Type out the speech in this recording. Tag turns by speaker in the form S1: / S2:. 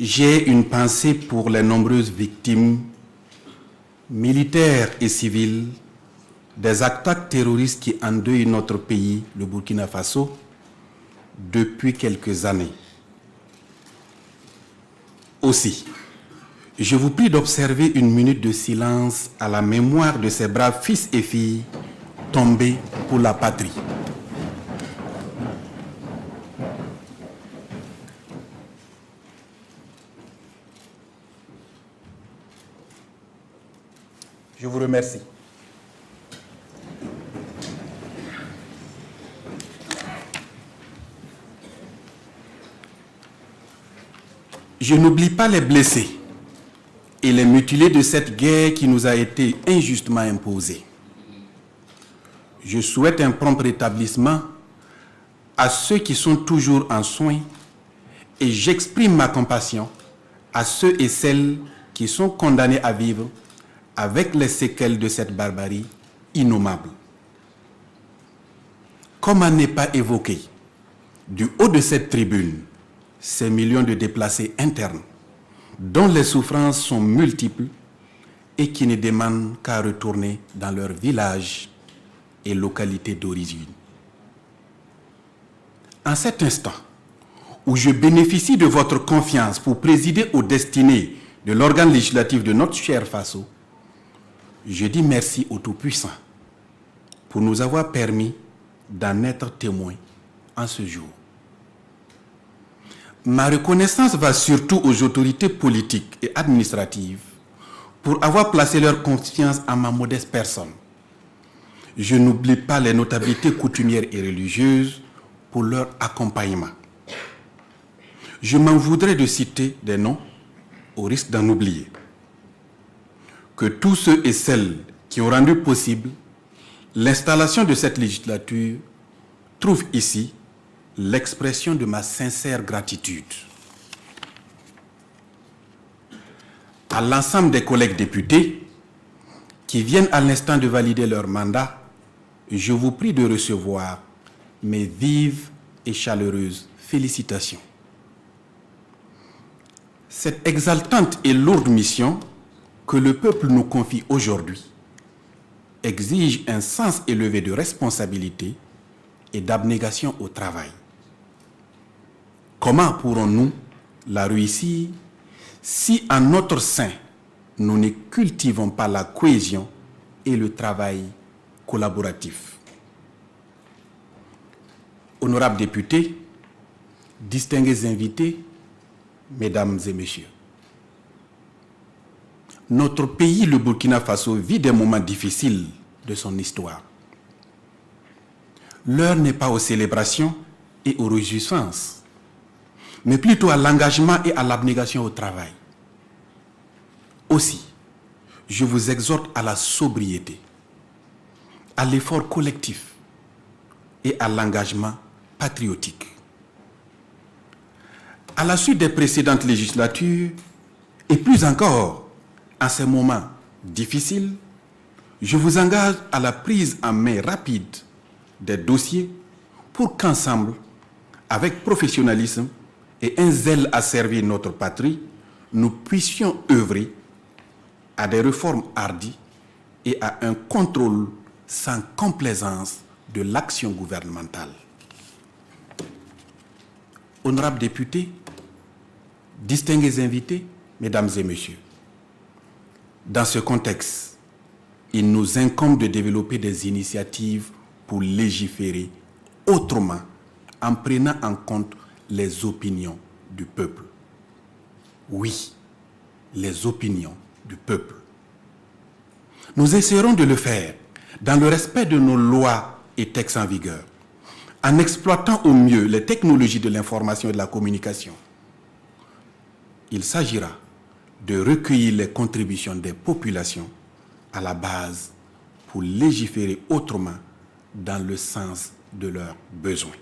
S1: J'ai une pensée pour les nombreuses victimes, militaires et civiles, des attaques terroristes qui endeuillent notre pays, le Burkina Faso, depuis quelques années. Aussi, je vous prie d'observer une minute de silence à la mémoire de ces braves fils et filles tombés pour la patrie. Je vous remercie. Je n'oublie pas les blessés et les mutilés de cette guerre qui nous a été injustement imposée. Je souhaite un prompt rétablissement à ceux qui sont toujours en soins et j'exprime ma compassion à ceux et celles qui sont condamnés à vivre avec les séquelles de cette barbarie innommable. Comment ne pas évoquer, du haut de cette tribune, ces millions de déplacés internes, dont les souffrances sont multiples et qui ne demandent qu'à retourner dans leur village et localité d'origine. En cet instant où je bénéficie de votre confiance pour présider aux destinées de l'organe législatif de notre cher Faso, je dis merci au Tout-Puissant pour nous avoir permis d'en être témoins en ce jour. Ma reconnaissance va surtout aux autorités politiques et administratives pour avoir placé leur confiance en ma modeste personne. Je n'oublie pas les notabilités coutumières et religieuses pour leur accompagnement. Je m'en voudrais de citer des noms au risque d'en oublier. Que tous ceux et celles qui ont rendu possible l'installation de cette législature trouvent ici l'expression de ma sincère gratitude. À l'ensemble des collègues députés qui viennent à l'instant de valider leur mandat, je vous prie de recevoir mes vives et chaleureuses félicitations. Cette exaltante et lourde mission que le peuple nous confie aujourd'hui exige un sens élevé de responsabilité et d'abnégation au travail. Comment pourrons-nous la réussir si en notre sein, nous ne cultivons pas la cohésion et le travail collaboratif? Honorables députés, distingués invités, mesdames et messieurs, notre pays, le Burkina Faso, vit des moments difficiles de son histoire. L'heure n'est pas aux célébrations et aux réjouissances, mais plutôt à l'engagement et à l'abnégation au travail. Aussi, je vous exhorte à la sobriété, à l'effort collectif et à l'engagement patriotique. À la suite des précédentes législatures, et plus encore en ces moments difficiles, je vous engage à la prise en main rapide des dossiers pour qu'ensemble, avec professionnalisme et un zèle à servir notre patrie, nous puissions œuvrer à des réformes hardies et à un contrôle sans complaisance de l'action gouvernementale. Honorables députés, distingués invités, mesdames et messieurs, dans ce contexte, il nous incombe de développer des initiatives pour légiférer autrement en prenant en compte les opinions du peuple. Oui, les opinions du peuple. Nous essaierons de le faire dans le respect de nos lois et textes en vigueur, en exploitant au mieux les technologies de l'information et de la communication. Il s'agira de recueillir les contributions des populations à la base pour légiférer autrement dans le sens de leurs besoins.